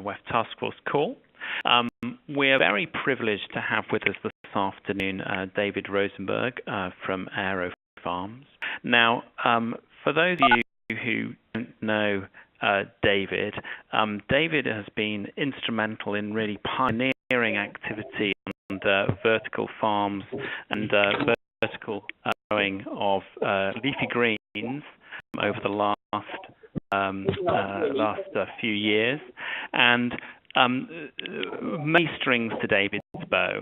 WEF Task Force call. We're very privileged to have with us this afternoon David Rosenberg from AeroFarms. Now, for those of you who don't know David, David has been instrumental in really pioneering activity on vertical farms and vertical growing of leafy greens over the last few years, and many strings to David's bow.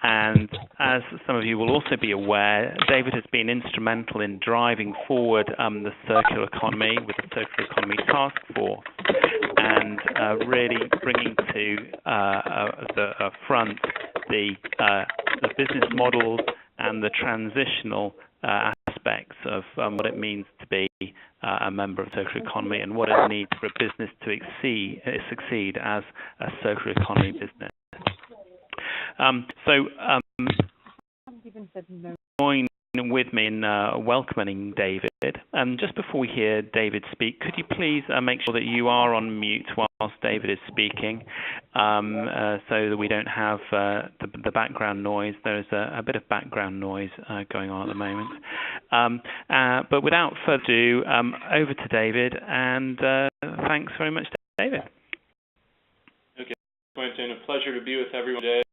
And as some of you will also be aware, David has been instrumental in driving forward the circular economy with the Circular Economy Task Force, and really bringing to the front the business models and the transitional aspects of what it means to be a member of the circular economy and what it needs for a business to succeed as a circular economy business. Join with me in welcoming David. Just before we hear David speak, could you please make sure that you are on mute whilst David is speaking, so that we don't have the background noise. There's a bit of background noise going on at the moment. But without further ado, over to David, and thanks very much, David. Okay, Quentin, a pleasure to be with everyone today.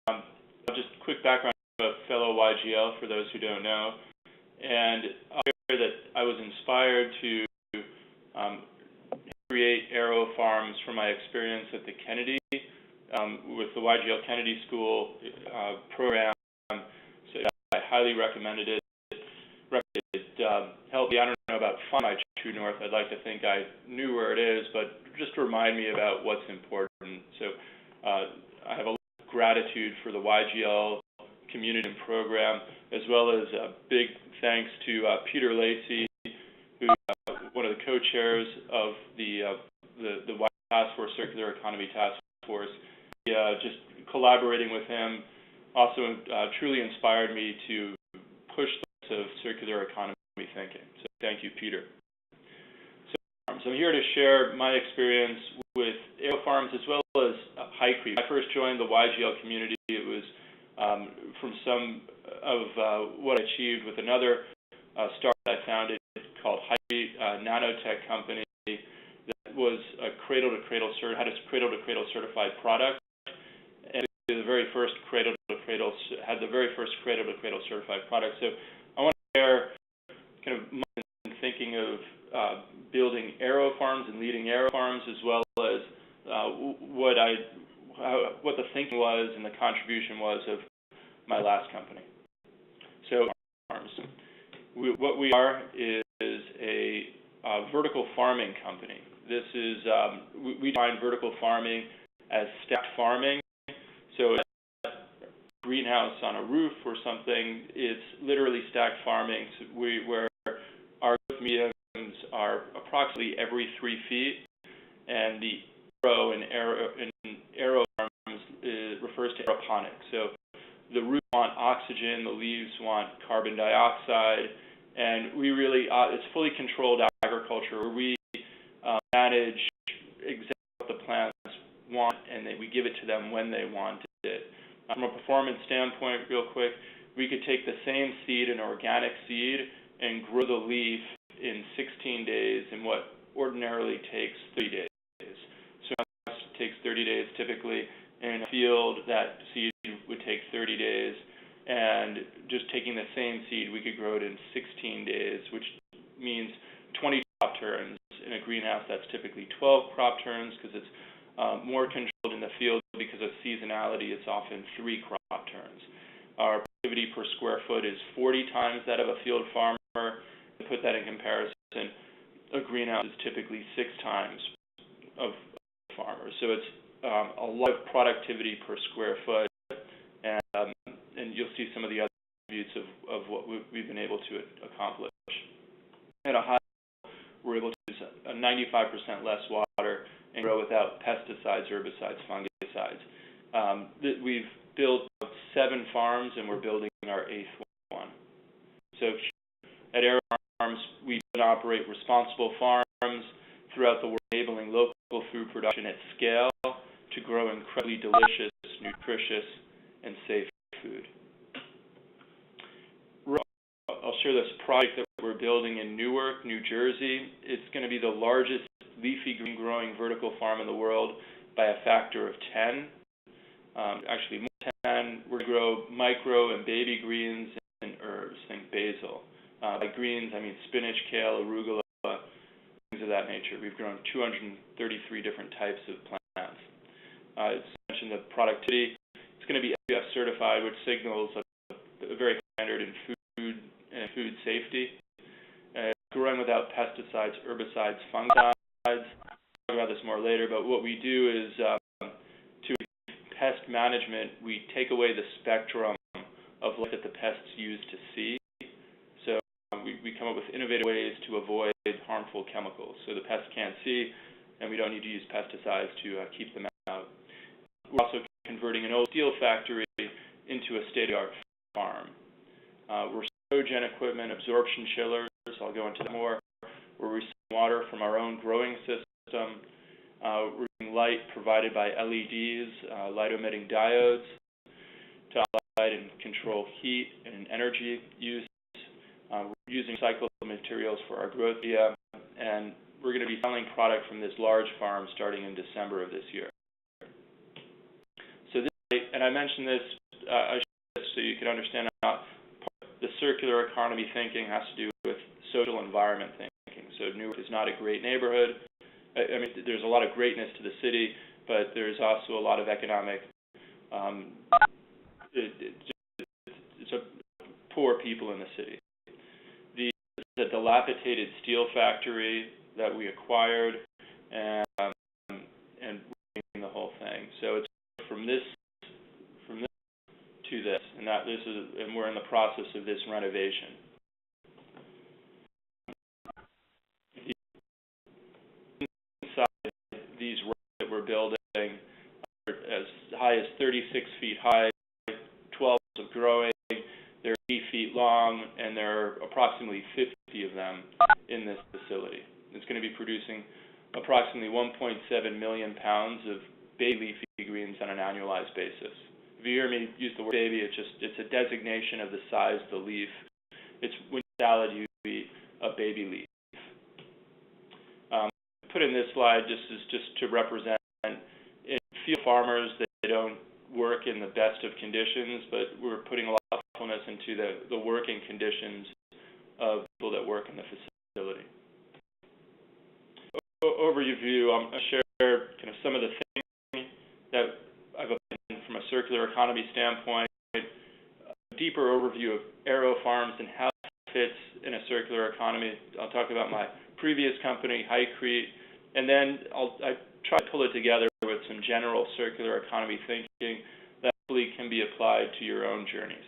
And, just a quick background of a fellow YGL for those who don't know. And I'll share that I was inspired to create AeroFarms from my experience at the Kennedy, with the YGL Kennedy School program. So I highly recommended it. It helped me. I don't know about finding my true north. I'd like to think I knew where it is, but just to remind me about what's important. So I have a lot of gratitude for the YGL community and program, as well as a big thanks to Peter Lacey, who one of the co-chairs of the Task Force, Circular Economy Task Force. Just collaborating with him also truly inspired me to push the of circular economy thinking. So thank you, Peter. So I'm here to share my experience with AeroFarms as well as High Creek. When I first joined the YGL community, it was from some of what I achieved with another startup I founded called High Creek Nanotech Company that was a cradle-to-cradle had its cradle-to-cradle certified product, and the very first cradle-to-cradle had the very first cradle-to-cradle certified product. So I want to share kind of my thinking of building AeroFarms and leading AeroFarms, as well as what the thinking was and the contribution was of my last company. So what we are is a vertical farming company. This is we define vertical farming as stacked farming. So greenhouse on a roof or something, it's literally stacked farming, where our growth mediums are approximately every 3 feet, and the arrow in AeroFarms refers to aeroponics. So the roots want oxygen, the leaves want carbon dioxide, and we really, it's fully controlled agriculture where we manage exactly what the plants want, and we give it to them when they want it. From a performance standpoint, real quick, we could take the same seed, an organic seed, and grow the leaf in 16 days in what ordinarily takes 30 days. So it takes 30 days typically. In a field, that seed would take 30 days, and just taking the same seed, we could grow it in 16 days, which means 20 crop turns. In a greenhouse, that's typically 12 crop turns, because it's more controlled in the field. Because of seasonality, it's often 3 crop turns. Our productivity per square foot is 40 times that of a field farmer. To put that in comparison, a greenhouse is typically 6 times of farmers. So it's a lot of productivity per square foot, and you'll see some of the other attributes of what we've been able to accomplish. At a high level, we're able to use 95% less water and grow without pesticides, herbicides, fungicides. We've built 7 farms, and we're building our 8th one. So at AeroFarms, we operate responsible farms throughout the world, enabling local food production at scale to grow incredibly delicious, nutritious, and safe food. I'll share this project that we're building in Newark, New Jersey. It's going to be the largest leafy green growing vertical farm in the world by a factor of 10. Actually, more than 10. We're going to grow micro and baby greens and herbs, think basil. By greens, I mean spinach, kale, arugula, things of that nature. We've grown 233 different types of plants. It's mentioned the productivity. It's going to be FBF certified, which signals a very high standard in food safety. Growing without pesticides, herbicides, fungicides. I'll talk about this more later, but what we do is to pest management, we take away the spectrum of light that the pests use to see. So we come up with innovative ways to avoid harmful chemicals. So the pests can't see, and we don't need to use pesticides to keep them out. We're also converting an old steel factory into a state-of-the-art farm. We're cogen equipment, absorption chillers. I'll go into that more. We're receiving water from our own growing system. We're using light provided by LEDs, light-emitting diodes, to light and control heat and energy use. We're using recycled materials for our growth media, and we're going to be selling product from this large farm starting in December of this year. So this, and I mentioned this, so you can understand how the circular economy thinking has to do with social environment thinking. So Newark is not a great neighborhood. I mean, there's a lot of greatness to the city, but there's also a lot of economic, it's a poor people in the city. The dilapidated steel factory that we acquired, and the whole thing. So it's from this to this, and we're in the process of this renovation. Inside these rooms that we're building are as high as 36 feet high, 12 of growing. They're 8 feet long, and there are approximately 50 of them in this facility. It's going to be producing approximately 1.7 million pounds of baby leafy greens on an annualized basis. If you hear me use the word baby, it's a designation of the size of the leaf. It's when you salad, you eat a baby leaf. Put in this slide just to represent field farmers that they don't work in the best of conditions, but we're putting a lot of thoughtfulness into the working conditions of people that work in the facility. Overview, I'm going to share kind of some of the things that I've obtained from a circular economy standpoint, a deeper overview of AeroFarms and how it fits in a circular economy. I'll talk about my previous company, Hycrete, and then I try to pull it together with some general circular economy thinking that hopefully can be applied to your own journeys.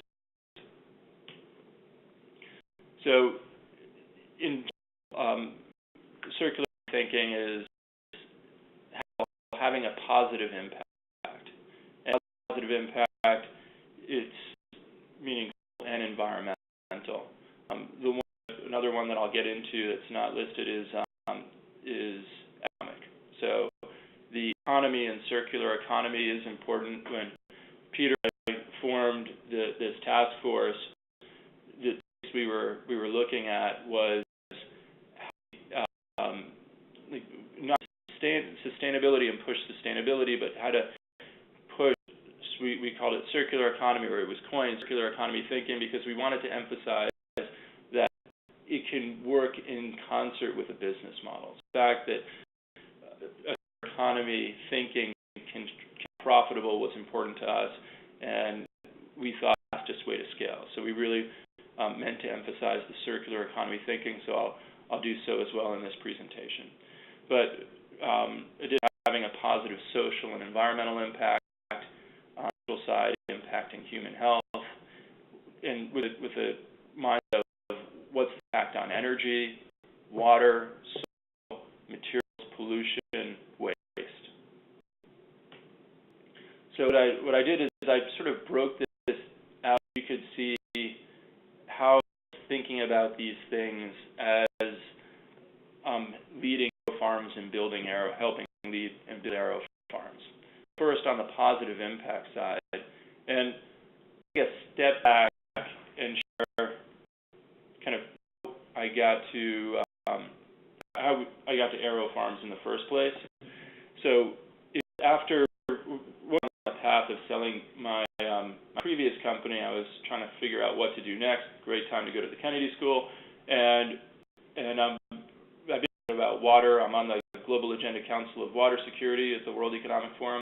So, in circular thinking is having a positive impact. And positive impact, it's meaningful and environmental. Another one that I'll get into that's not listed is economic. So the economy and circular economy is important. When Peter and I formed this task force, the things we were looking at was not sustainability and push sustainability, but how to push, we called it circular economy, or it was coined circular economy thinking, because we wanted to emphasize that it can work in concert with a business model. The fact that economy thinking can be profitable was important to us, and we thought that's just way to scale. So we really meant to emphasize the circular economy thinking, so I'll do so as well in this presentation. But it is having a positive social and environmental impact, on the social side impacting human health, and with a mind of what's the impact on energy, water, soil, materials, pollution, waste. So what I did is I sort of broke this out. You could see how thinking about these things as leading farms helping lead and build AeroFarms. First, on the positive impact side, and take a step back and share kind of how I got to AeroFarms in the first place. So after on the path of selling my previous company, I was trying to figure out what to do next. Great time to go to the Kennedy School, and I've been about water. I'm on the Global Agenda Council of Water Security at the World Economic Forum.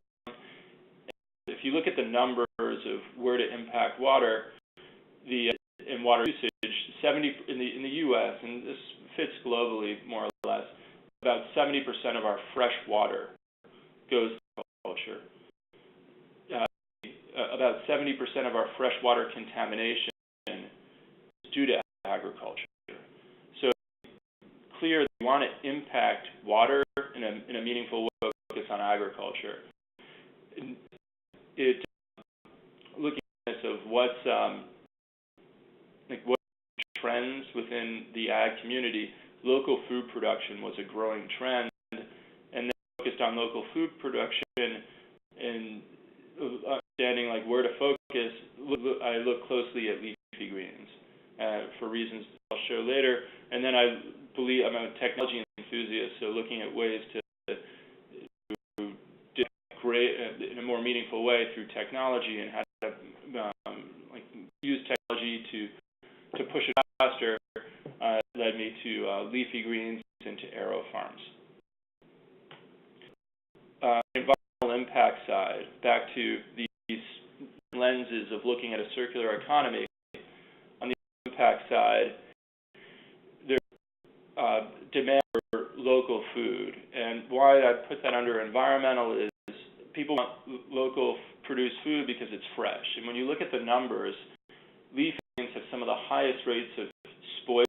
If you look at the numbers of where to impact water, in water usage, 70 in the U.S. and this fits globally more or less, about 70% of our fresh water goes to agriculture. About 70% of our freshwater contamination is due to agriculture. So clear that we want to impact water in a meaningful way, focus on agriculture. Looking at this of what trends within the ag community, local food production was a growing trend, and then focused on local food production and understanding where to focus. I look closely at Leafy Greens for reasons I'll show later, and then I believe I'm a technology enthusiast, so looking at ways to create in a more meaningful way through technology and how to use technology to push it faster led me to Leafy Greens and to AeroFarms. Environmental impact side, back to these lenses of looking at a circular economy. On the impact side, there's demand for local food, and why I put that under environmental is people want local produced food because it's fresh. And when you look at the numbers, Leafy Greens have some of the highest rates of spoilage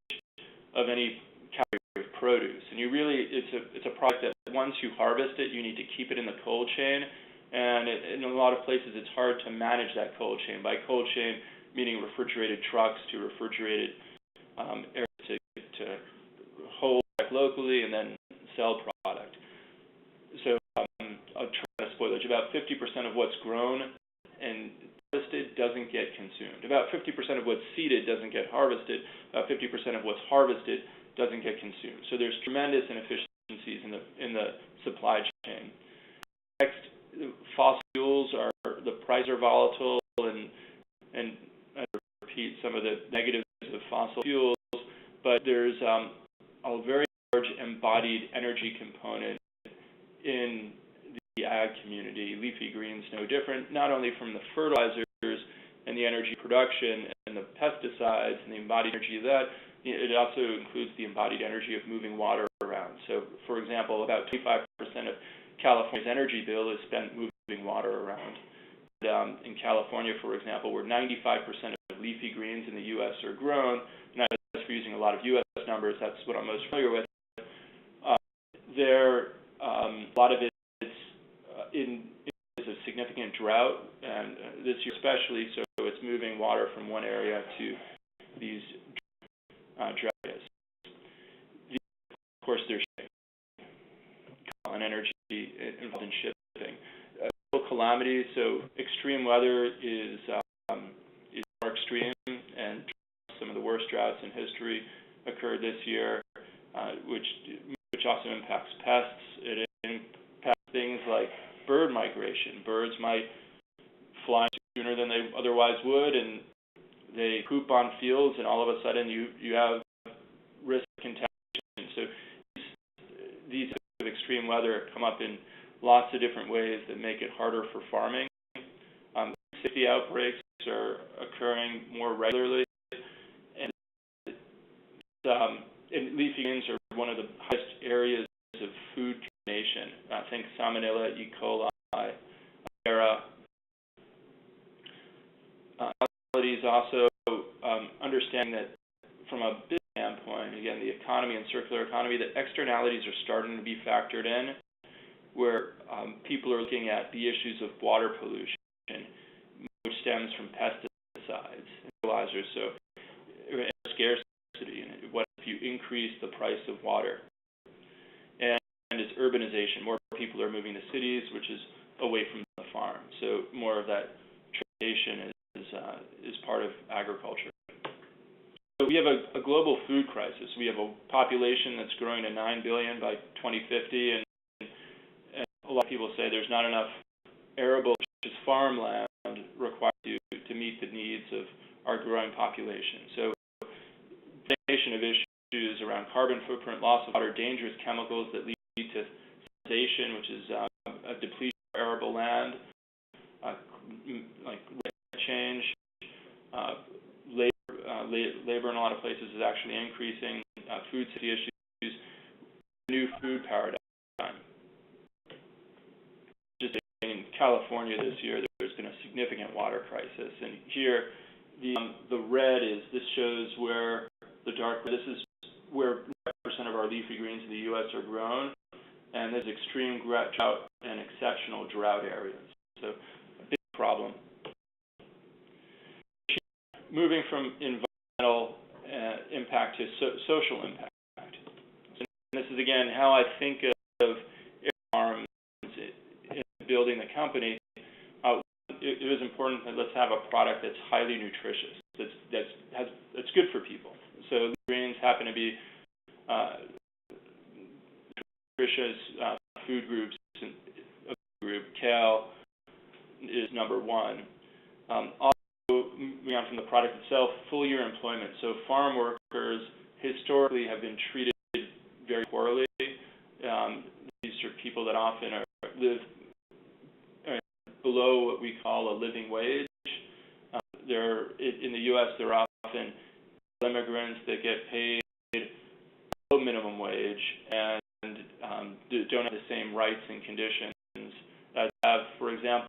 of any category of produce. And it's a product that once you harvest it, you need to keep it in the cold chain. And in a lot of places, it's hard to manage that cold chain. By cold chain, meaning refrigerated trucks to refrigerated areas to hold back locally and then sell product. So I'll try to spoilage. About 50% of what's grown and harvested doesn't get consumed. About 50% of what's seeded doesn't get harvested. About 50% of what's harvested doesn't get consumed. So there's tremendous inefficiencies in the supply chain. Next, fossil fuels the prices are volatile, and I repeat some of the negatives of fossil fuels, but there's a very large embodied energy component in the ag community. Leafy Greens no different, not only from the fertilizers and the energy production and the pesticides and the embodied energy of that, it also includes the embodied energy of moving water around. So, for example, about 25% of California's energy bill is spent moving water around. In California, for example, where 95% of leafy greens in the U.S. are grown, and I was using a lot of U.S. numbers, that's what I'm most familiar with, a lot of it is a significant drought, and this year especially, so it's moving water from one area to these drought areas. Of course, there's energy involved in shipping. Calamities, so extreme weather is more extreme, and some of the worst droughts in history occurred this year, which also impacts pests. It impacts things like bird migration. Birds might fly sooner than they otherwise would, and they poop on fields, and all of a sudden you have risk of contamination. So these of extreme weather come up in lots of different ways that make it harder for farming. Safety outbreaks are occurring more regularly, and leafy greens are one of the highest areas of food contamination. I think Salmonella, E. coli, Era. Also understanding that from a business standpoint, again, the economy and circular economy, that externalities are starting to be factored in, where people are looking at the issues of water pollution, which stems from pesticides and fertilizers, so scarcity, and what if you increase the price of water. And is urbanization. More people are moving to cities, which is away from the farm. So more of that transportation is part of agriculture. So we have a global food crisis. We have a population that's growing to 9 billion by 2050, and a lot of people say there's not enough arable, which is farmland, required to meet the needs of our growing population. So combination of issues around carbon footprint, loss of water, dangerous chemicals that lead to salinization, which is a depletion of arable land, like change, labor in a lot of places is actually increasing, food safety issues, new food paradigm. Just in California this year, there's been a significant water crisis, and here the red this shows where the dark red, this is where 9% of our leafy greens in the U.S. are grown, and there's extreme drought and exceptional drought areas. So a big problem. Moving from environmental impact to social impact. So this is again how I think of AeroFarms in building the company. It was important that let's have a product that's highly nutritious, that's good for people. So greens happen to be nutritious food groups. Group kale is number one. Moving on from the product itself, full year employment. So farm workers historically have been treated very poorly. These are people that often live below what we call a living wage. In the U.S., they're often immigrants that get paid below minimum wage and don't have the same rights and conditions as have, for example,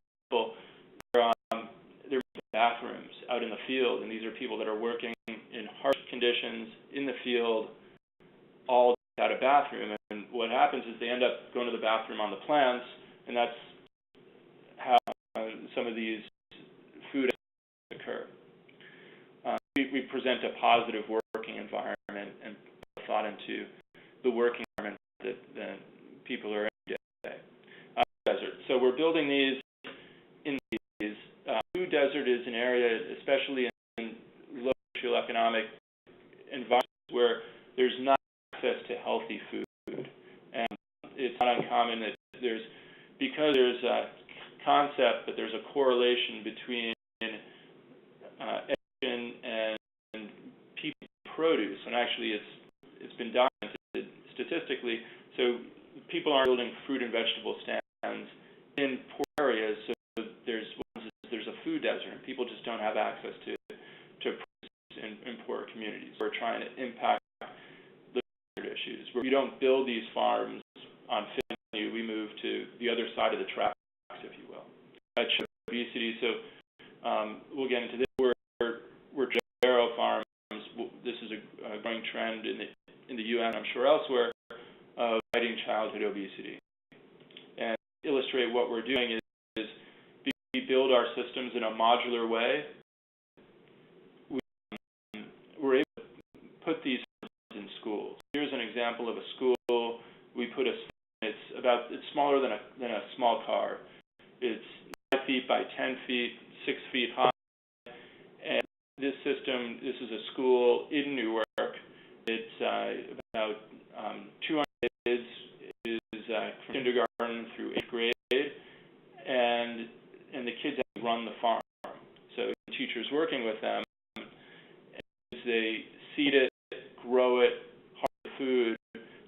they're bathrooms out in the field, and these are people that are working in harsh conditions in the field, all without a bathroom. And what happens is they end up going to the bathroom on the plants, and that's how some of these food occur. We present a positive working environment and put thought into the working environment that people are in today. Desert. So we're building these in these. Food desert is an area, especially in low socioeconomic environments, where there's not access to healthy food. And it's not uncommon that because there's a concept that there's a correlation between education and people produce, and actually it's been documented statistically. So people aren't building fruit and vegetable stands in poor areas, so there's a food desert, and people just don't have access to produce in poor communities. We're trying to impact the issues. Where we don't build these farms on Fifth Avenue, we move to the other side of the tracks, if you will. That shows obesity. So we'll get into this. We're AeroFarms. This is a growing trend in the U.S. I'm sure elsewhere, of fighting childhood obesity. And illustrate what we're doing is we build our systems in a modular way. We're able to put these in schools. Here's an example of a school. We put it's smaller than a small car. It's 5 feet by 10 feet, 6 feet high. And this is a school in Newark. It's about 200 kids, is from kindergarten through 8th grade, and the kids have to run the farm. So the teachers working with them, as they seed it, grow it, harvest food.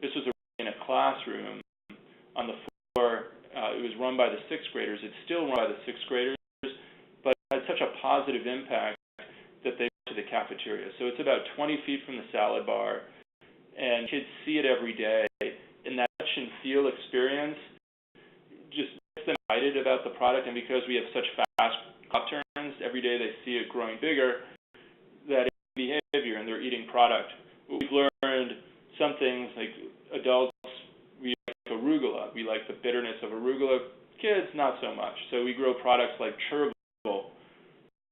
This was in a classroom on the floor. It was run by the 6th graders. It's still run by the 6th graders, but it had such a positive impact that they went to the cafeteria. So it's about 20 feet from the salad bar, and kids see it every day. And that touch and feel experience just makes them excited about the product. And because we have such fast crop turns, every day they see it growing bigger, that behavior, and they're eating product. We've learned some things, like adults, we like arugula. We like the bitterness of arugula. Kids, not so much. So we grow products like chervil,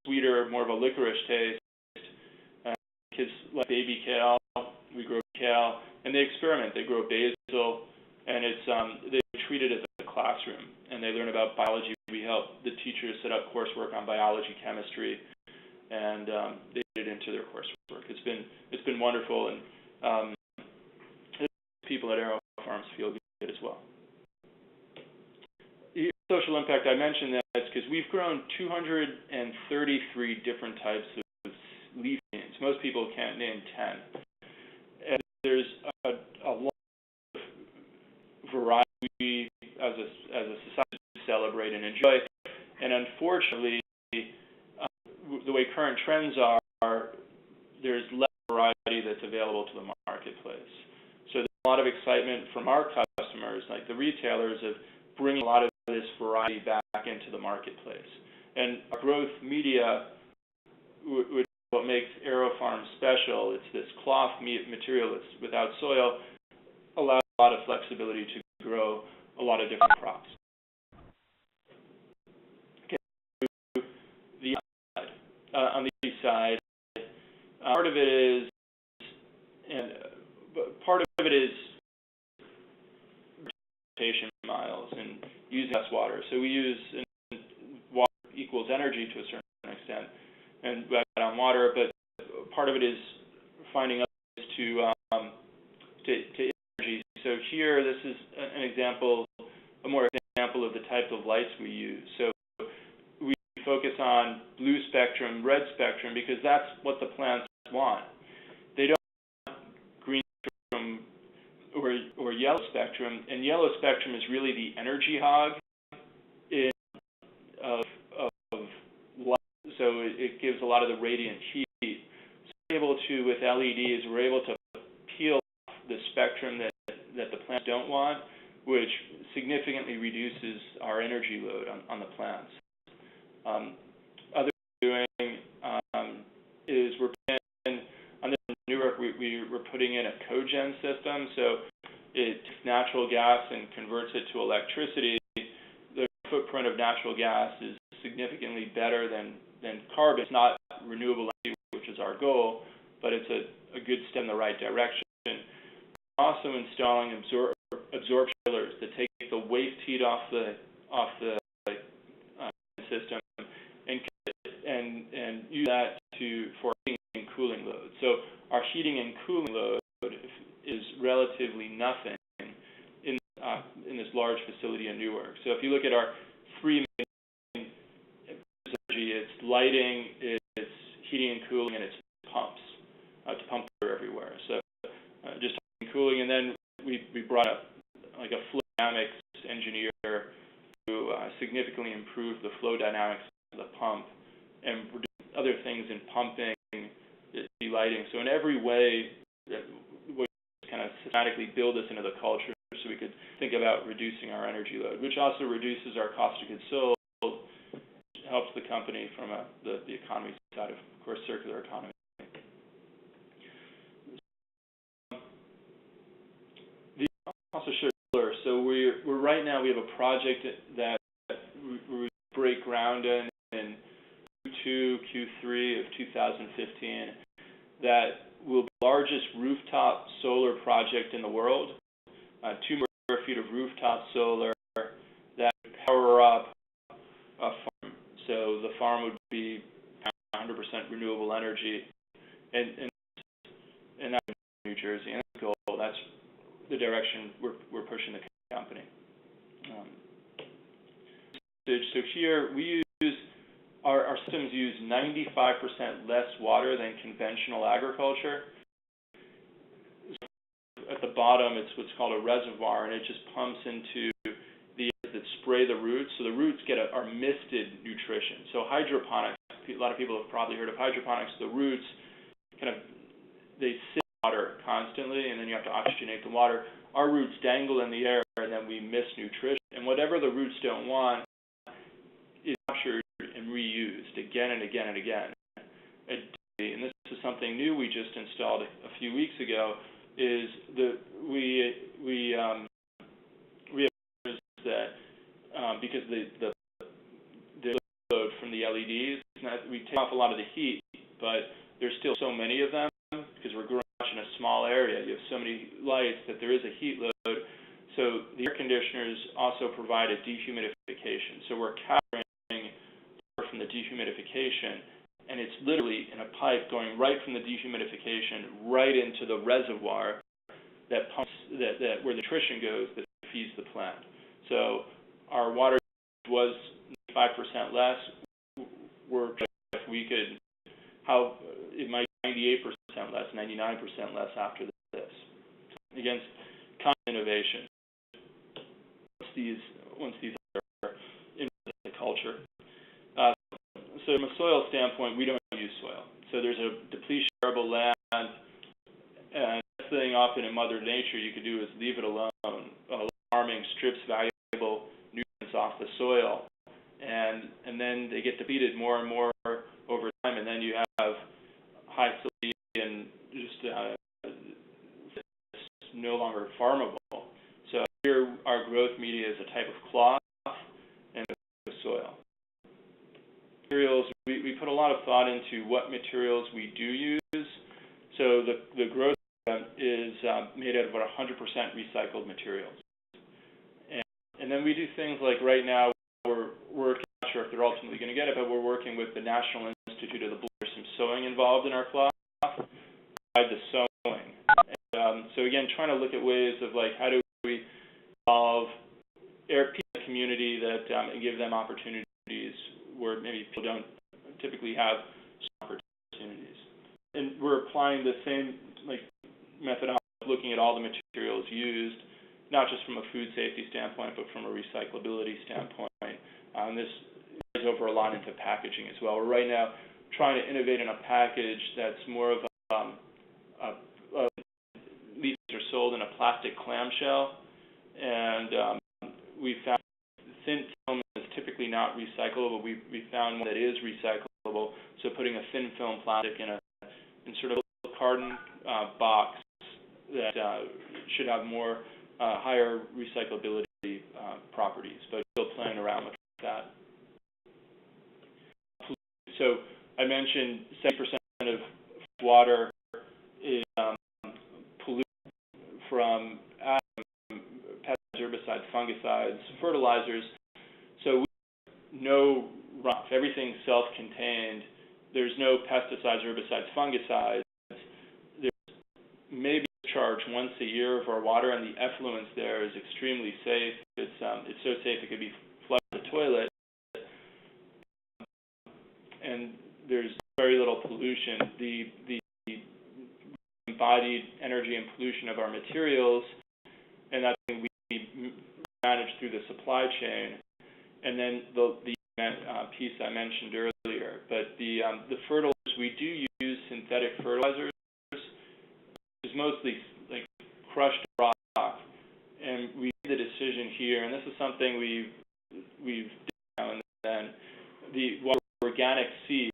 sweeter, more of a licorice taste. Kids like baby kale. We grow kale, and they experiment. They grow basil, and it's they treat it as a classroom, and they learn about biology. We help the teachers set up coursework on biology, chemistry, and they get it into their coursework. It's been wonderful, and people at AeroFarms feel good as well. The social impact, I mentioned that because we've grown 233 different types of leaf greens. Most people can't name 10. And there's a lot of variety as a society to celebrate and enjoy. And unfortunately, the way current trends are, there's less variety that's available to the marketplace. So there's a lot of excitement from our customers, like the retailers, of bringing a lot of this variety back into the marketplace. And our growth media would be what makes AeroFarms special. It's this cloth material that's without soil, allows a lot of flexibility to grow a lot of different crops. Okay, the other side, on the east side, part of it is vegetation miles and using less water. So we use water equals energy to a certain extent, and we got on water. But part of it is finding ways to energy. So here, this is an example, a more example of the type of lights we use. So we focus on blue spectrum, red spectrum, because that's what the plants want. They don't want green spectrum or yellow spectrum, and yellow spectrum is really the energy hog of light. So it gives a lot of the radiant heat. So we're able to, with LEDs, we're able to peel off the spectrum that the plants don't want, which significantly reduces our energy load on the plants. Other thing we're doing is we're putting on this in Newark, we're putting in a cogen system, so it takes natural gas and converts it to electricity. The footprint of natural gas is significantly better than carbon. It's not renewable energy, which is our goal, but it's a good step in the right direction. We're also installing absorption chillers that take the waste heat off the system and use that for heating and cooling load. So our heating and cooling load is relatively nothing in this large facility in Newark. So if you look at our three main energy, it's lighting, it's heating and cooling, and it's pumps to pump water everywhere. So just heating and cooling, and then we brought up like a flow dynamics engineer to significantly improve the flow dynamics of the pump, and we're doing other things in pumping, lighting. So in every way, we kind of systematically build this into the culture so we could think about reducing our energy load, which also reduces our cost of goods sold, helps the company from the economy side of course, circular economy. The also shows solar. So we're right now we have a project that we break ground in Q2, Q3 of 2015 that will be the largest rooftop solar project in the world. 2 million square feet of rooftop solar that would power up a farm. So the farm would be 100% renewable energy, and that's in New Jersey. And that's the goal. That's the direction we're pushing the company. So here we use our systems use 95% less water than conventional agriculture. At the bottom, it's what's called a reservoir, and it just pumps into the areas that spray the roots. So the roots get our misted nutrition. So hydroponics, a lot of people have probably heard of hydroponics. The roots they sit in water constantly, and then you have to oxygenate the water. Our roots dangle in the air, and then we miss nutrition. And whatever the roots don't want is captured and reused again and again and again. And this is something new we just installed a few weeks ago. Is we have that because the load from the LEDs, we take off a lot of the heat, but there's still so many of them because we're growing in a small area. You have so many lights that there is a heat load. So the air conditioners also provide a dehumidification. So we're capturing air from the dehumidification, and it's literally in a pipe going right from the dehumidification right into the reservoir that pumps that where the nutrition goes that feeds the plant. So our water was 5% less. If we could, it might be 98% less, 99% less after this. Again, common innovation. Once these are in the culture. So from a soil standpoint, we don't use soil. So there's a depletion of arable land, and the thing often in Mother Nature you could do is leave it alone. Farming strips valuable nutrients off the soil, and then they get depleted more and more over time, and then you have high salinity and just no longer farmable. So here our growth media is a type of cloth and soil. Materials, we put a lot of thought into what materials we do use. So the growth is made out of about 100% recycled materials. And then we do things like right now we're working, I'm not sure if they're ultimately going to get it, but we're working with the National Institute of the Blind. There's some sewing involved in our cloth, the sewing. And, so again, trying to look at ways of like how do we involve people in the community that and give them opportunities where maybe people don't typically have opportunities. And we're applying the same methodology, looking at all the materials used, not just from a food safety standpoint, but from a recyclability standpoint. This goes over a lot into packaging as well. We're right now trying to innovate in a package that's more of leaves are sold in a plastic clamshell, and we found thin film is typically not recyclable. We found one that is recyclable. So putting a thin film plastic in sort of a carton box that should have more higher recyclability properties, but still playing around with that. So I mentioned 70% of water is polluted from pesticides, herbicides, fungicides, fertilizers. So no runoff. Everything's self-contained. There's no pesticides, herbicides, fungicides. There's maybe a charge once a year of our water, and the effluence there is extremely safe. It's so safe it could be flushed in the toilet, and there's very little pollution. The embodied energy and pollution of our materials, and that's something we manage through the supply chain. And then the piece I mentioned earlier, but the fertilizers, we do use synthetic fertilizers. It's mostly like crushed rock, and we made the decision here, and this is something we've done now and then. The organic seed,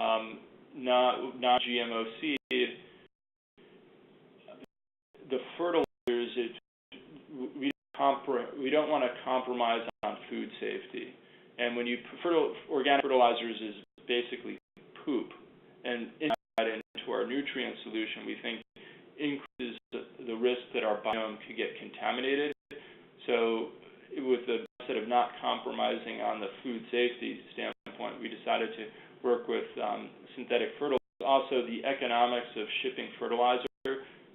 not GMO seed, the fertilizers, we don't want to compromise on food safety. And when you organic fertilizers is basically poop, and that into our nutrient solution, we think increases the risk that our biome could get contaminated. So with the method of not compromising on the food safety standpoint, we decided to work with synthetic fertilizers. Also, the economics of shipping fertilizer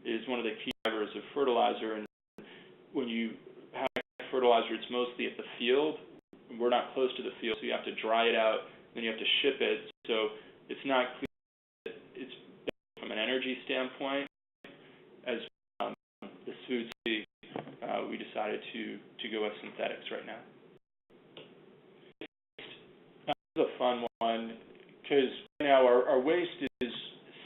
is one of the key drivers of fertilizer. And when you have fertilizer, it's mostly at the field. We're not close to the field, so you have to dry it out, then you have to ship it. So it's not clear that it's from an energy standpoint as the food safety. We decided to go with synthetics right now. This is a fun one because right now our waste is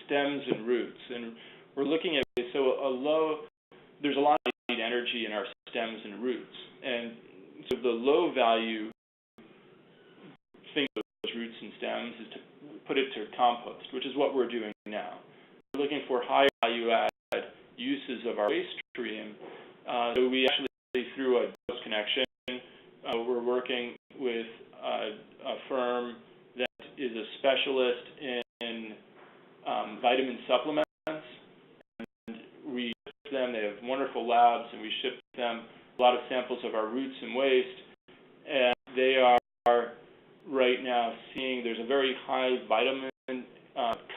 stems and roots, and we're looking at there's a lot of energy in our stems and roots, and so the low value thing with those roots and stems is to put it to compost, which is what we're doing now. We're looking for high value add uses of our waste stream. So we actually, through a dose connection, we're working with a firm that is a specialist in vitamin supplements. And we ship them. They have wonderful labs, and we ship them samples of our roots and waste, and they are right now seeing there's a very high vitamin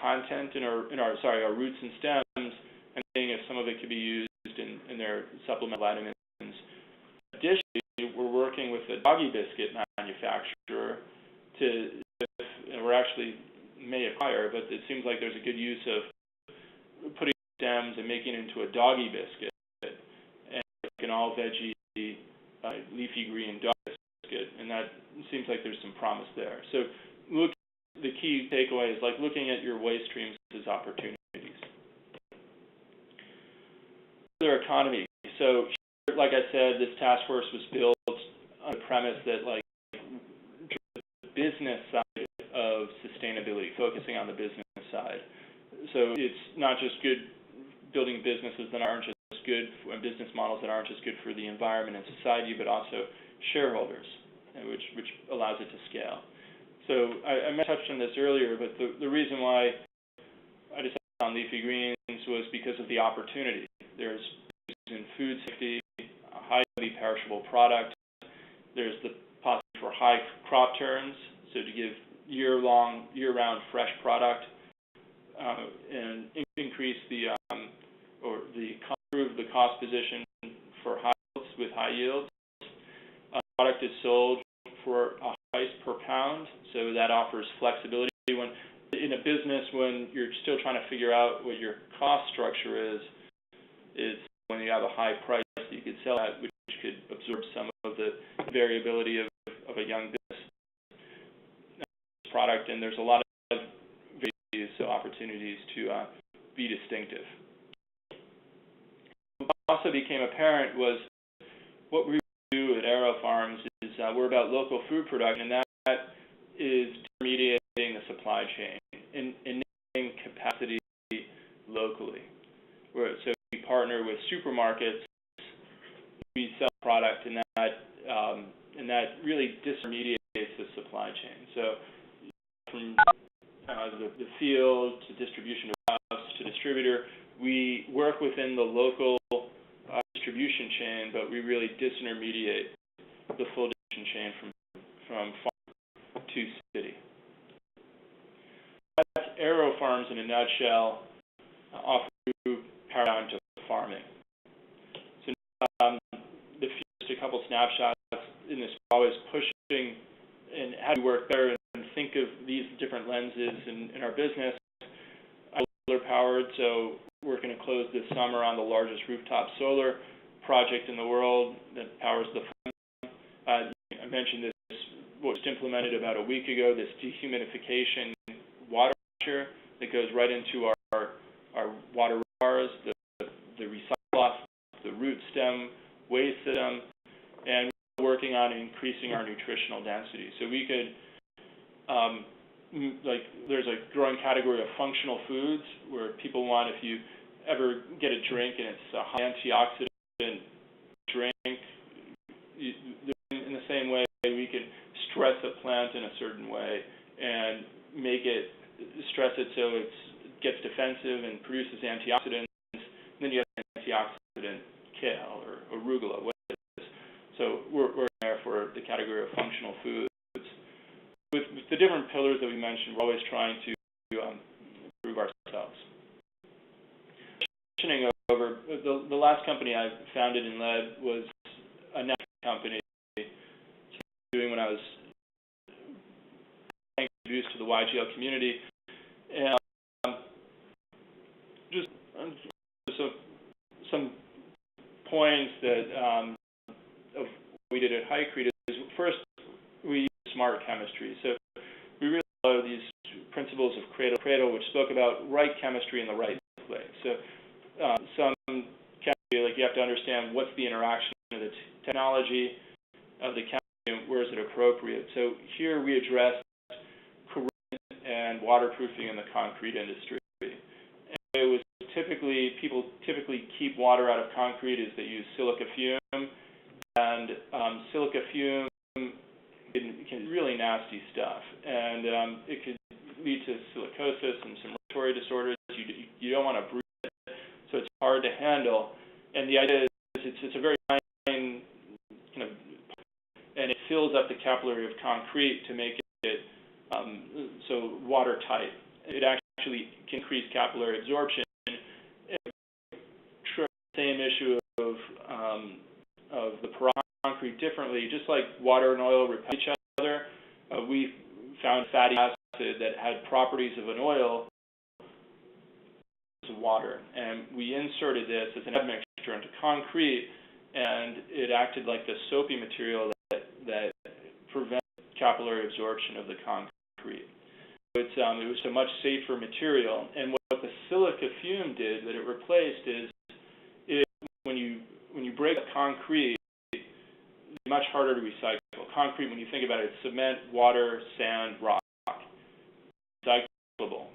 content in our roots and stems, and seeing if some of it could be used in their supplemental vitamins. Additionally, we're working with a doggy biscuit manufacturer and we're actually may acquire, but it seems like there's a good use of putting stems and making it into a doggy biscuit, and like an all veggie leafy green doggy biscuit, and that seems like there's some promise there. So the key takeaway is like looking at your waste streams as opportunities. Their economy. So, like I said, this task force was built on the premise that like the business side of sustainability, focusing on the business side. So it's not just good building businesses that aren't just good and business models that aren't just good for the environment and society, but also shareholders, which allows it to scale. So I touched on this earlier, but the reason why I decided on Leafy Greens was because of the opportunity. There's in food safety, a highly perishable product. There's the possibility for high crop turns, so to give year-round fresh product, and increase improve the cost position for high yields with high yields. Product is sold for a price per pound, so that offers flexibility. When in a business, when you're still trying to figure out what your cost structure is when you have a high price that you could sell at, which could absorb some of the variability of a young business product, and there's a lot of opportunities to be distinctive. What also became apparent was what we do at AeroFarms is we're about local food production, and that is intermediating the supply chain and enabling capacity locally. So we partner with supermarkets, we sell product, and that really disintermediates the supply chain. So from the field to distribution to us to distributor, we work within the local distribution chain, but we really disintermediate the full distribution chain from farm to city. That's AeroFarms in a nutshell, off through paradigm to farming. So just a couple snapshots in this, always pushing and how do we work better and think of these different lenses in our business. Solar powered, so we're going to close this summer on the largest rooftop solar project in the world that powers the farm. I mentioned this was implemented about a week ago, this dehumidification water washer that goes right into our water reservoirs, the recycle off the root stem waste system, and we're working on increasing our nutritional density. So we could, there's a growing category of functional foods where people want, if you ever get a drink and it's a high antioxidant drink, in the same way we can stress a plant in a certain way and make it, stress it so it gets defensive and produces antioxidants, and then you have antioxidant kale or arugula, what it is. So we're there for the category of functional foods. With the different pillars that we mentioned, we're always trying to improve ourselves. Over the last company I founded and led was a net company doing when I was introduced to the YGL community, and just some points that of what we did at Highcrete is first we used smart chemistry. So we really follow these principles of cradle to cradle, which spoke about right chemistry in the right place. So some chemistry, like you have to understand what's the interaction of the technology of the chemistry and where is it appropriate. So here we addressed corrosion and waterproofing in the concrete industry. And it was people typically keep water out of concrete is they use silica fume, and silica fume can be really nasty stuff, and it could lead to silicosis and some respiratory disorders. You don't want to breathe it, so it's hard to handle. And the idea is it's a very fine fills up the capillary of concrete to make it so watertight. It actually can increase capillary absorption. Same issue of the concrete differently, just like water and oil repel each other. We found fatty acid that had properties of an oil to water, and we inserted this as an admixture into concrete, and it acted like the soapy material that prevents capillary absorption of the concrete. It was a much safer material, and what the silica fume did that it replaced is when you break concrete, it's much harder to recycle. Concrete, when you think about it, it's cement, water, sand, rock. Recyclable.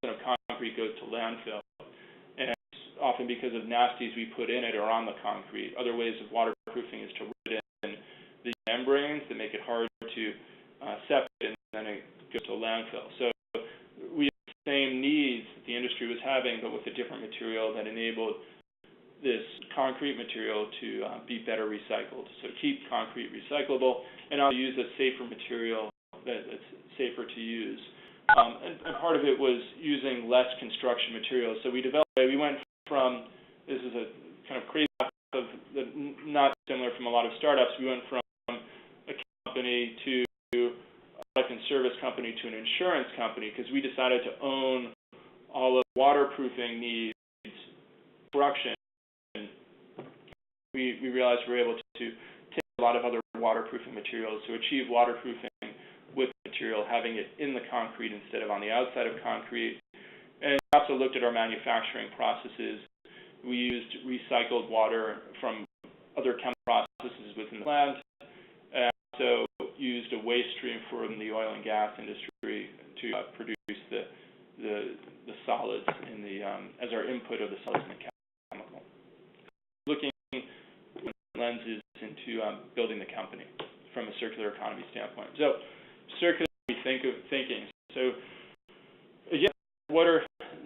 Of concrete goes to landfill, and it's often because of nasties we put in it or on the concrete. Other ways of waterproofing is to put in the membranes that make it hard to separate, and then it goes to landfill. So we have the same needs that the industry was having, but with a different material that enabled this concrete material to be better recycled. So keep concrete recyclable, and also use a safer material that's safer to use. And part of it was using less construction materials. So we went from, this is a kind of crazy of not similar from a lot of startups, we went from a company to a product and service company to an insurance company, because we decided to own all of the waterproofing needs, construction. We realized we were able to take a lot of other waterproofing materials to achieve waterproofing with material, having it in the concrete instead of on the outside of concrete. And we also looked at our manufacturing processes. We used recycled water from other chemical processes within the plant, and also used a waste stream from the oil and gas industry to produce the solids in the as our input of the solids in the chemical. Looking lenses into building the company from a circular economy standpoint. So, circular thinking. So, again, what are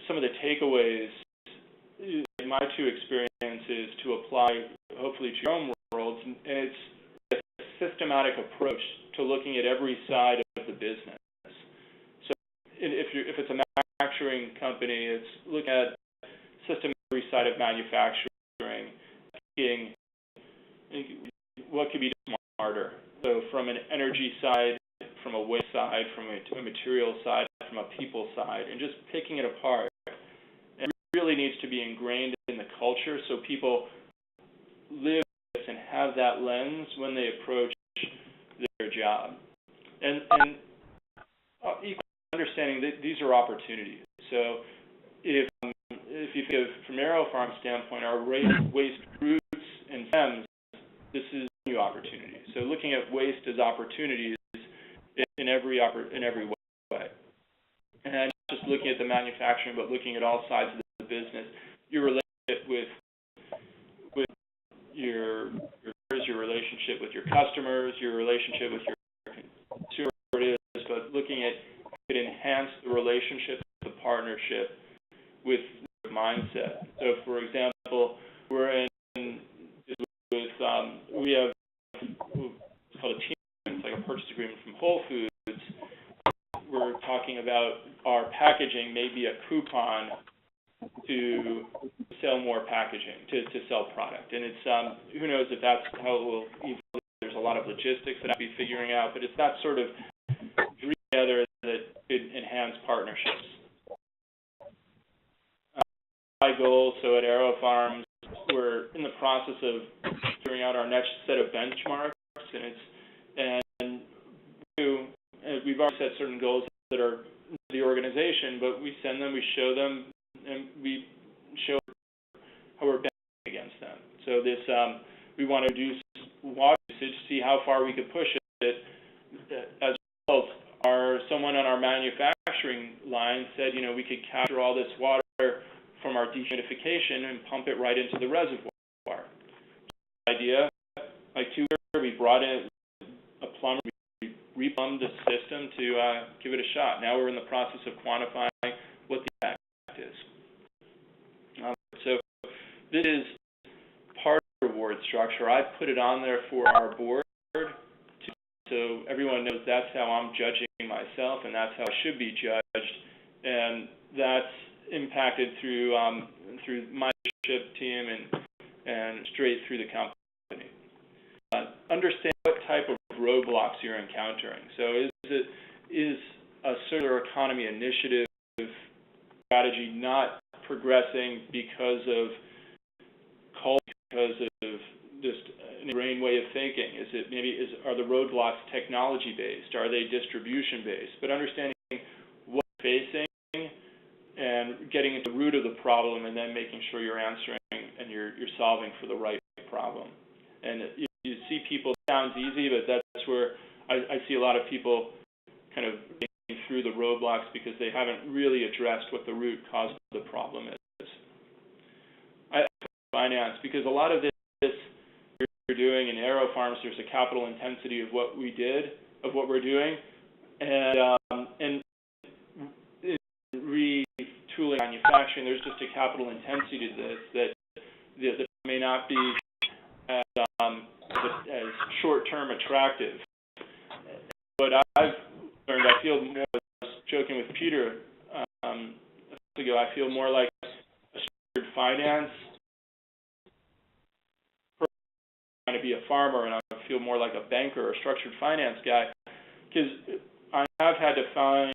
some of the takeaways in my two experiences to apply, hopefully, to your own worlds? And it's a systematic approach to looking at every side of the business. So, if it's a manufacturing company, it's looking at every side of manufacturing, thinking what could be done smarter. So from an energy side, from a waste side, from a material side, from a people side, and just picking it apart. And it really needs to be ingrained in the culture so people live this and have that lens when they approach their job. And equally understanding that these are opportunities. So if you think of, from AeroFarms' standpoint, our waste roots and stems, this is a new opportunity. So looking at waste as opportunities in every way. And not just looking at the manufacturing, but looking at all sides of the business. Your relationship with your relationship with your customers, your relationship with your consumers, but looking at how you could enhance the relationship, the partnership with the mindset. So, for example, we have what's called a team. It's like a purchase agreement from Whole Foods. We're talking about our packaging may be a coupon to sell more packaging, to sell product. And it's who knows if that's how it will evolve. There's a lot of logistics that I'll be figuring out, but it's that sort of dream together that could enhance partnerships. My goal, so at AeroFarms, we're in the process of figuring out our next set of benchmarks, and we've already set certain goals that are the organization, but we send them, we show them, and we show how we're benchmarking against them. So this, we want to reduce water usage, see how far we could push it. As a result, someone on our manufacturing line said, we could capture all this water from our dehumidification and pump it right into the reservoir. Idea, like 2 years ago, we brought in a plumber, we replumbed the system to give it a shot. Now we're in the process of quantifying what the impact is. So this is part of the reward structure. I put it on there for our board to so everyone knows that's how I'm judging myself, and that's how I should be judged. And that's impacted through my leadership team and straight through the company. Understand what type of roadblocks you're encountering. So is a circular economy initiative strategy not progressing because of just an ingrained way of thinking? Are the roadblocks technology based? Are they distribution based? But understanding what you're facing and getting into the root of the problem, and then making sure you're answering and you're solving for the right problem. And you see people, it sounds easy, but that's where I see a lot of people kind of getting through the roadblocks because they haven't really addressed what the root cause of the problem is. Finance, because a lot of this you're doing in AeroFarms, there's a capital intensity of what we're doing, and retooling manufacturing, there's just a capital intensity to this that may not be as short-term attractive. But I've learned, I feel more, I was joking with Peter a month ago, I feel more like a structured finance person trying to be a farmer, and I feel more like a banker or a structured finance guy, because I have had to find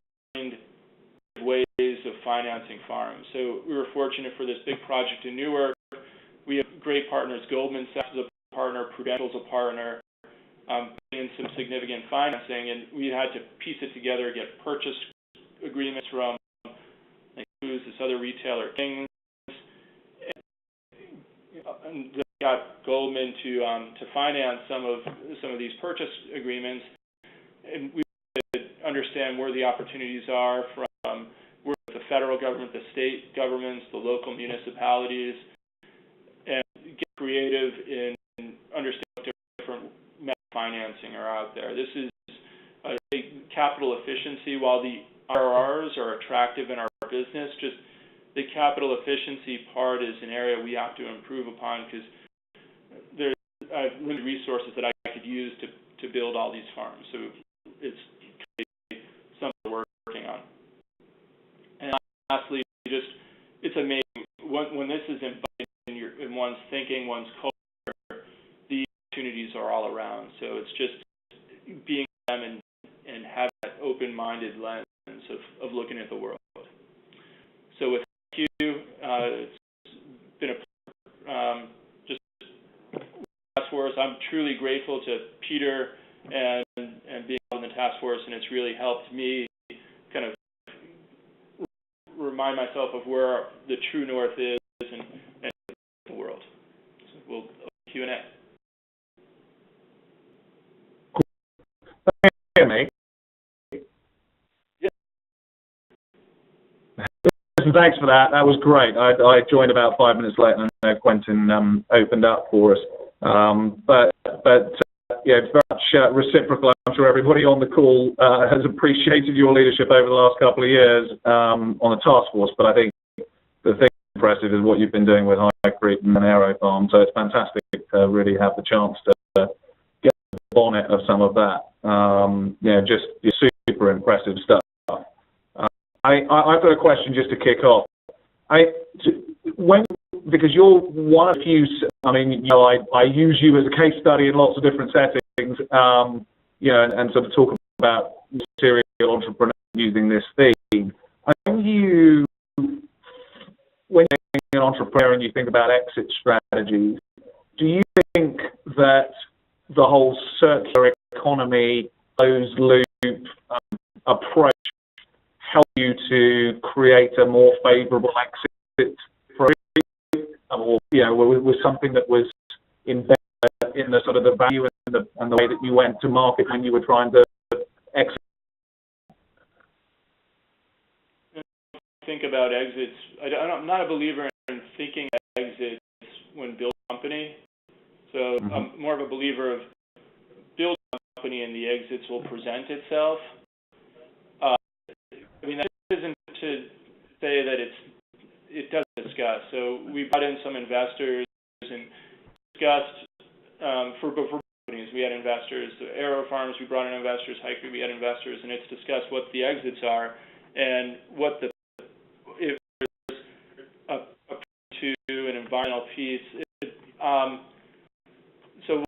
ways of financing farms. So we were fortunate for this big project in Newark. We have great partners. Goldman Sachs is a partner, Prudential is a partner, in some significant financing, and we had to piece it together, get purchase agreements from who's this other retailer, Kings, and they got Goldman to finance some of these purchase agreements, and we had to understand where the opportunities are from where the federal government, the state governments, the local municipalities, and get creative in understanding what different financing are out there. This is a capital efficiency. While the IRRs are attractive in our business, just the capital efficiency part is an area we have to improve upon, because there's limited resources that I could use to build all these farms. So it's something we're working on. And lastly, it's amazing when this is embedded in one's thinking, one's culture, the opportunities are all around. So it's just being them and having that open-minded lens of looking at the world. So with you, it's been a just task force. I'm truly grateful to Peter and being on the task force, and it's really helped me kind of remind myself of where the true north is and the world. So we'll Q&A. Hear me? Listen, thanks for that. That was great. I joined about 5 minutes late, and I know Quentin opened up for us. But yeah, it's very much reciprocal. I'm sure everybody on the call has appreciated your leadership over the last couple of years on the task force. But I think the thing impressive is what you've been doing with High Creek and AeroFarms. So it's fantastic to really have the chance to get the bonnet of some of that. Just super impressive stuff. I've got a question just to kick off. Because you're one of the few, I use you as a case study in lots of different settings, and sort of talk about serial entrepreneurs using this theme. When you're an entrepreneur and you think about exit strategies, do you think that the whole circular economy, closed loop approach help you to create a more favorable exit for you? Or, was something that was embedded in the sort of the value and the way that you went to market when you were trying to exit? Think about exits. I'm not a believer in thinking exits when building a company. So I'm more of a believer of building a company and the exits will present itself. That isn't to say that it doesn't discuss. So we brought in some investors and discussed for we had investors. So AeroFarms, we brought in investors. Hiker, we had investors, and it's discussed what the exits are and what the if there's a to an environmental piece. So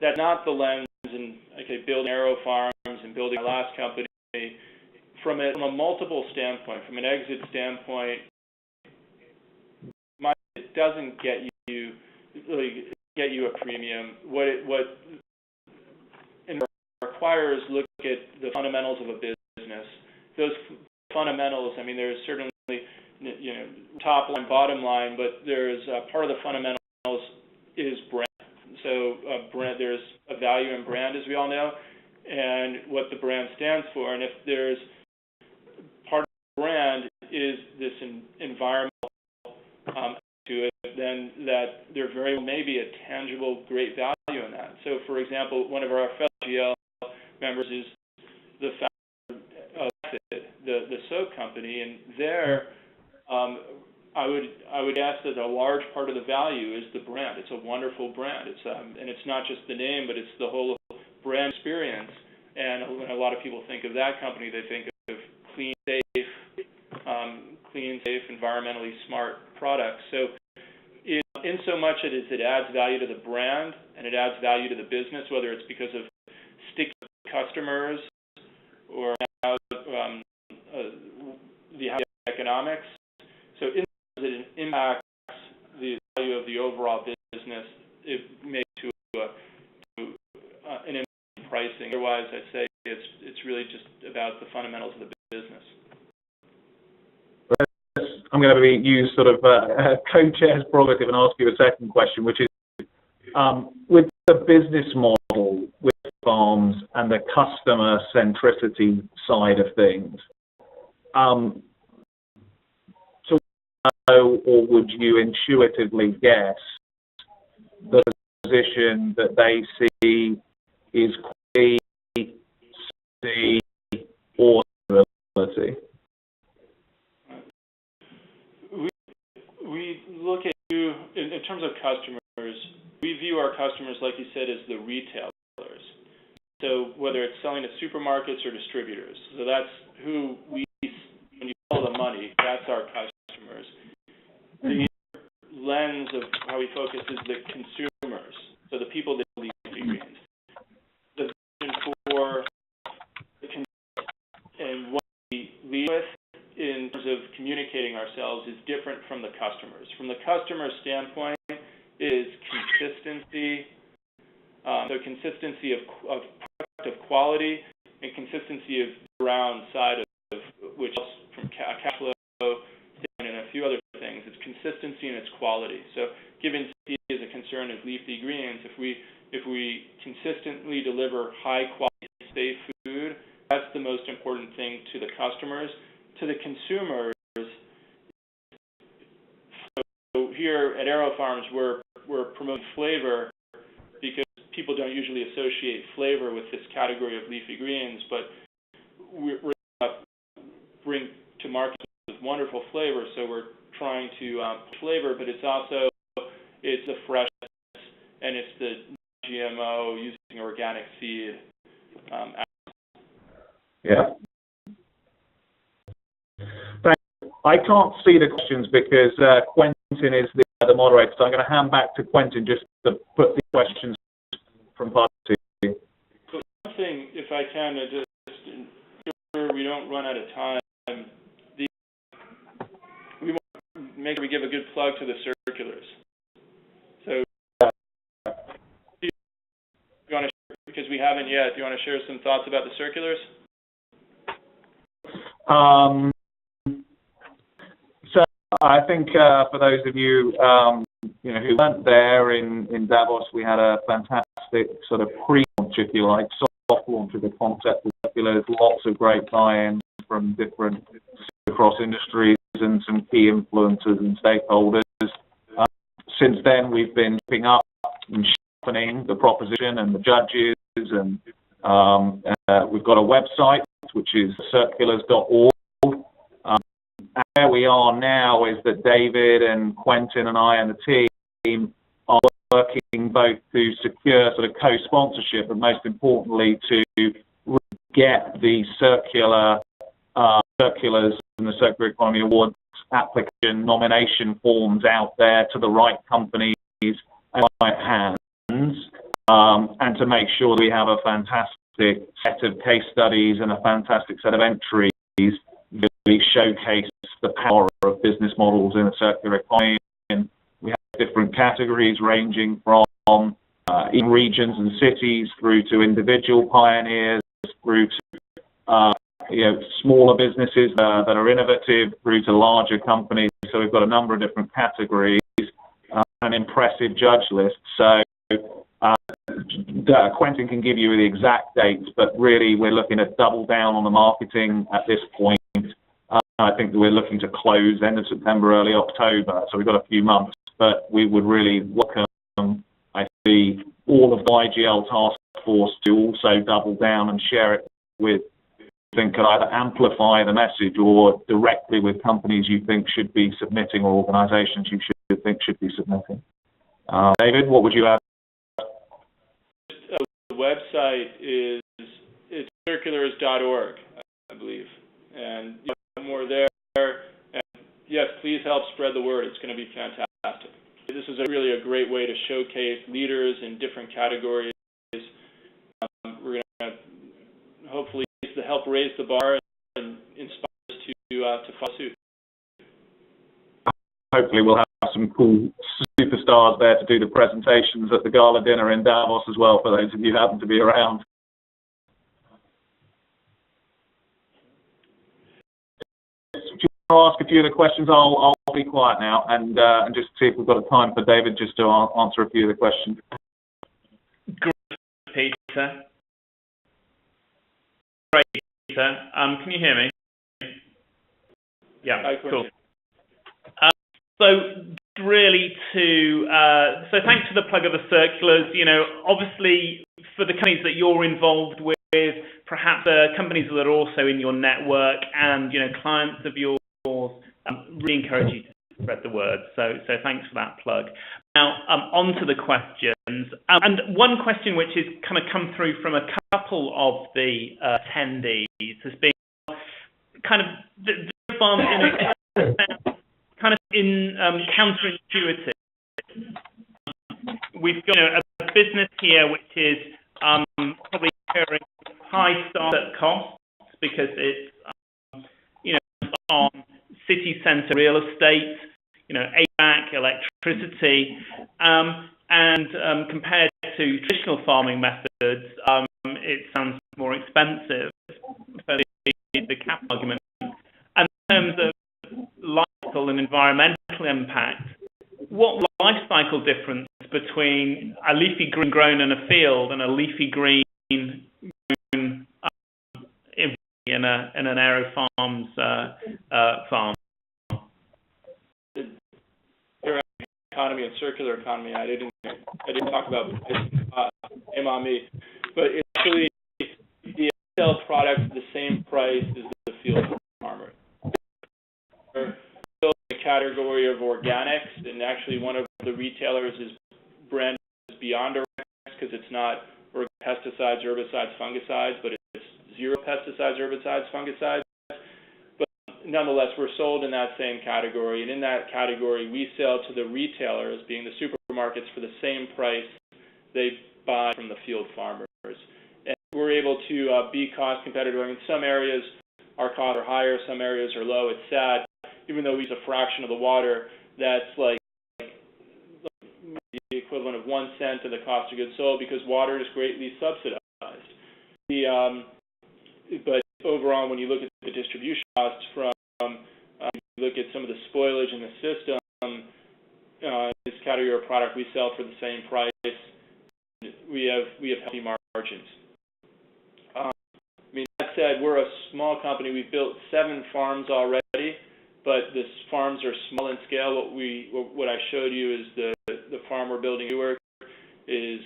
that's not the lens in building AeroFarms and building our last company. From a multiple standpoint, from an exit standpoint, it doesn't get you a premium. What it requires look at the fundamentals of a business. Those fundamentals, I mean, there's certainly top line, bottom line, but there's part of the fundamentals is brand. So brand, there's a value in brand, as we all know, and what the brand stands for. And if there's part of the brand is this environmental to it, then that there very well may be a tangible, great value in that. So, for example, one of our fellow YGL members is the founder of the soap company, and there, I would guess that a large part of the value is the brand. It's a wonderful brand. It's and it's not just the name, but it's the whole brand experience. And when a lot of people think of that company, they think of clean, safe, environmentally smart products. So, in so much as it adds value to the brand and it adds value to the business, whether it's because of sticky customers or the economics. So, it impacts the value of the overall business. It may to an impact in pricing. Otherwise, I'd say it's really just about the fundamentals of the business. I'm going to use sort of co-chair's prerogative and ask you a second question, which is with the business model with farms and the customer centricity side of things. Or would you intuitively guess the position that they see is quality, safety, or stability? We look at you in terms of customers. We view our customers, like you said, as the retailers. So whether it's selling to supermarkets or distributors, so that's who we. When you follow the money, that's our customers. The lens of how we focus is the consumers, so the people that leave Leafy Greens. The vision for and what we lead with in terms of communicating ourselves is different from the customers. From the customer standpoint, is consistency. So consistency of product, of quality, and consistency of around side of which helps from cash flow and a few other things. It's consistency and it's quality. So given safety as a concern of Leafy Greens, if we consistently deliver high quality, safe food, that's the most important thing to the customers. To the consumers, so here at AeroFarms, we're promoting flavor because people don't usually associate flavor with this category of Leafy Greens, but we're bring to market with wonderful flavor. So we're trying to flavor, but it's the freshness and it's the GMO using organic seed. Yeah. I can't see the questions because Quentin is the moderator, so I'm going to hand back to Quentin just to put the questions from part two. So one thing, if I can, just ensure we don't run out of time, we want to make sure we give a good plug to the circulars. So, do you want to share, because we haven't yet, do you want to share some thoughts about the circulars? So I think for those of you who weren't there in Davos, we had a fantastic sort of pre-launch, if you like, soft launch of the concept of circulars. Lots of great buy-ins from different across industries and some key influencers and stakeholders. Since then, we've been picking up and sharpening the proposition and the judges, and we've got a website which is circulars.org. Where we are now is that David and Quentin and I and the team are working both to secure sort of co-sponsorship, but most importantly to get the circulars and the Circular Economy Awards application nomination forms out there to the right companies and right hands, and to make sure that we have a fantastic set of case studies and a fantastic set of entries that really showcase the power of business models in a circular economy. And we have different categories ranging from in regions and cities through to individual pioneers, through to smaller businesses that are innovative, through to larger companies. So we've got a number of different categories, an impressive judge list. So Quentin can give you the exact dates, but really we're looking to double down on the marketing at this point. I think that we're looking to close end of September, early October, so we've got a few months, but we would really welcome, I see, all of the YGL task force to also double down and share it with, think could either amplify the message or directly with companies you think should be submitting or organizations you should think should be submitting. David, what would you add? The website is circulars.org, I believe, and more there. And yes, please help spread the word. It's going to be fantastic. This is really a great way to showcase leaders in different categories. We're going to hopefully help raise the bar and inspire us to follow suit. Hopefully we'll have some cool superstars there to do the presentations at the gala dinner in Davos as well, for those of you who happen to be around. To ask a few of the questions, I'll be quiet now and just see if we've got a time for David just to answer a few of the questions. Great, Peter. Great, Peter. Can you hear me? Yeah, cool. So really so thanks for the plug of the circulars. Obviously for the companies that you're involved with, perhaps companies that are also in your network and, clients of yours, really encourage you to spread the word. So thanks for that plug. Now, on to the questions. And one question which has kind of come through from a couple of the attendees has been kind of the farm counterintuitive. We've got a business here which is probably incurring high startup costs because it's on city centre real estate, HVAC, electricity, and compared to traditional farming methods, it sounds more expensive for the capital argument. And in terms of life cycle and environmental impact, what life cycle difference between a leafy green grown in a field and a leafy green grown in an AeroFarms farm? Economy and circular economy. I didn't talk about shame on me, but it's actually the sell product the same price as the field farmer. We're still in the category of organics, and actually one of the retailers is branded as Beyond Organics because it's not pesticides, herbicides, fungicides, but it's zero pesticides, herbicides, fungicides. Nonetheless, we're sold in that same category, and in that category, we sell to the retailers, being the supermarkets, for the same price they buy from the field farmers. And we're able to be cost competitive. I mean, some areas our costs are higher, some areas are low. It's sad, even though we use a fraction of the water, that's like the equivalent of 1 cent of the cost of goods sold because water is greatly subsidized. But overall, when you look at the distribution costs from you look at some of the spoilage in the system, this category of product we sell for the same price. We have healthy margins. That said, we're a small company. We've built 7 farms already, but the farms are small in scale. What I showed you is the farm we're building in Newark is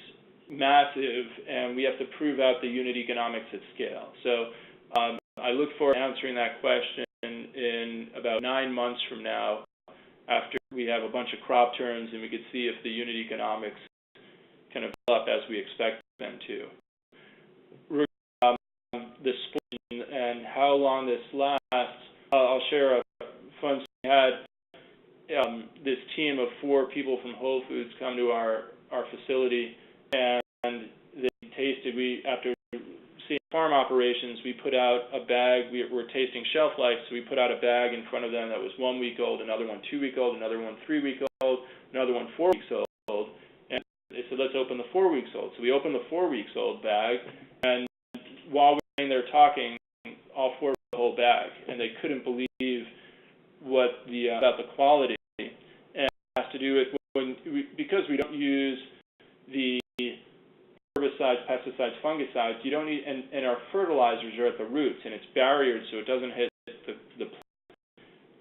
massive, and we have to prove out the unit economics at scale. So I look forward to answering that question in about 9 months from now, after we have a bunch of crop turns and we could see if the unit economics kind of develop as we expect them to. The split and how long this lasts, I'll share a fun story. We had this team of 4 people from Whole Foods come to our facility, and they tasted. After seeing farm operations, we put out a bag. We're tasting shelf life, so we put out a bag in front of them that was 1 week old, another one 2 week old, another one 3 week old, another one 4 weeks old, and they said, let's open the 4 weeks old. So we opened the 4 weeks old bag, and while we were sitting there talking, all 4 of the whole bag, and they couldn't believe about the quality. And it has to do with because we don't use the herbicides, pesticides, fungicides. You don't need, and our fertilizers are at the roots, and it's barriered so it doesn't hit the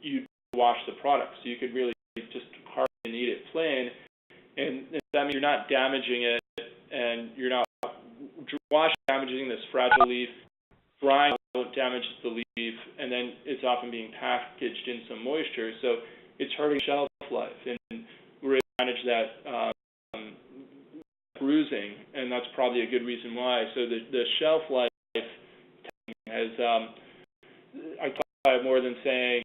you wash the product. So you could really just hardly eat it plain, and that means you're not damaging it, and you're not damaging this fragile leaf. Drying damages the leaf, and then it's often being packaged in some moisture, so it's hurting shelf life, and we're able to manage that bruising, and that's probably a good reason why. So the shelf life has, I qualify more than saying,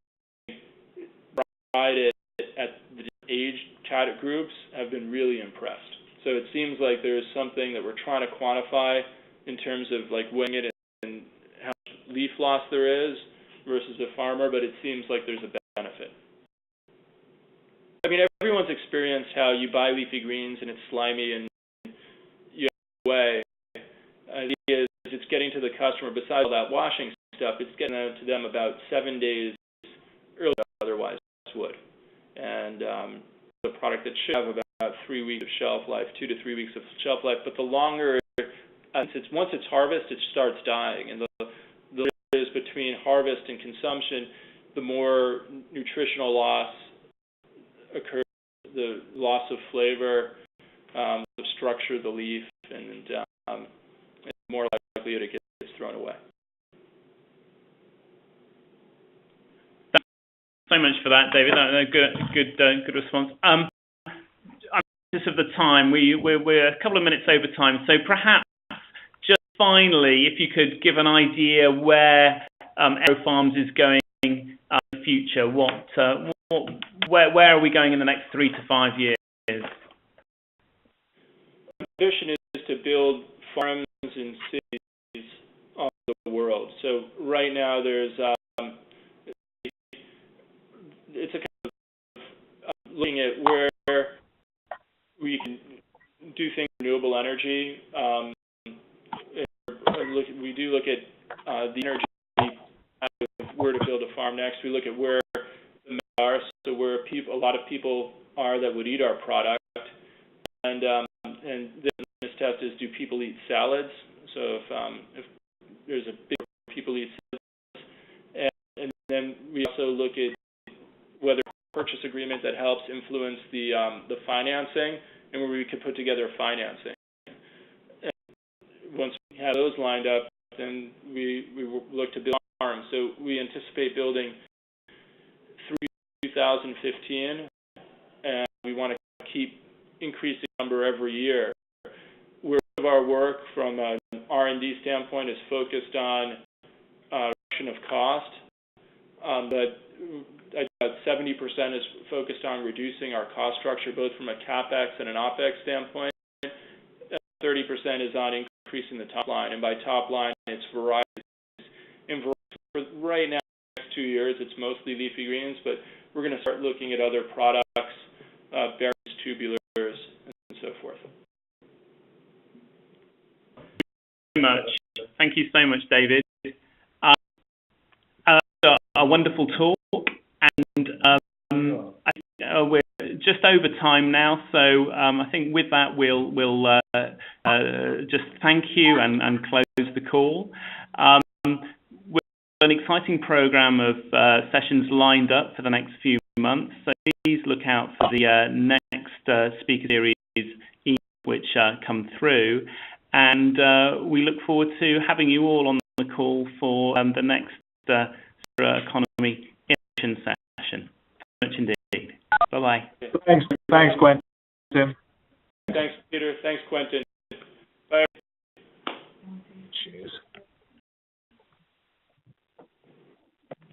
provided at the age category groups have been really impressed. So it seems like there's something that we're trying to quantify in terms of like weighing it and how much leaf loss there is versus a farmer, but it seems like there's a benefit. I mean, everyone's experienced how you buy leafy greens and it's slimy and you have away. The idea is it's getting to the customer. Besides all that washing stuff, it's getting to them about 7 days earlier than otherwise would. And the product that should have about 3 weeks of shelf life, 2 to 3 weeks of shelf life, but the longer, once it's harvest, it starts dying. And the is between harvest and consumption, the more nutritional loss occurs, the loss of flavor, the structure of the leaf, and it's more likely that it gets thrown away. Thanks so much for that, David. Good response. I'm conscious of the time. We're a couple of minutes over time, so perhaps just finally, if you could give an idea where AeroFarms is going in the future. Where are we going in the next 3 to 5 years? The ambition is to build farms and cities all over the world. So right now there's it's a kind of looking at where we can do things with renewable energy. We do look at the energy, where to build a farm next. We look at where the are, so where a lot of people are that would eat our product, and then this test is, do people eat salads? So if there's a big group of people eat salads, and then we also look at whether a purchase agreement that helps influence the financing, and where we could put together financing. And once we have those lined up, then we look to build farms. So we anticipate building 2015, and we want to keep increasing the number every year. Where our work from an R&D standpoint is focused on reduction of cost, but about 70% is focused on reducing our cost structure, both from a CapEx and an OpEx standpoint. 30% is on increasing the top line, and by top line, it's varieties. And for right now, the next 2 years, it's mostly leafy greens, but we're going to start looking at other products, berries, tubulars, and so forth. Thank you so much, David. A wonderful talk, and we're just over time now, so I think with that we'll just thank you and close the call. We've got an exciting program of sessions lined up for the next few months, so please look out for the next speaker series which come through, and we look forward to having you all on the call for the next economy innovation session. Thank you much indeed. Bye-bye. Thanks, Quentin. Thanks, Peter. Thanks, Quentin. Bye. Cheers.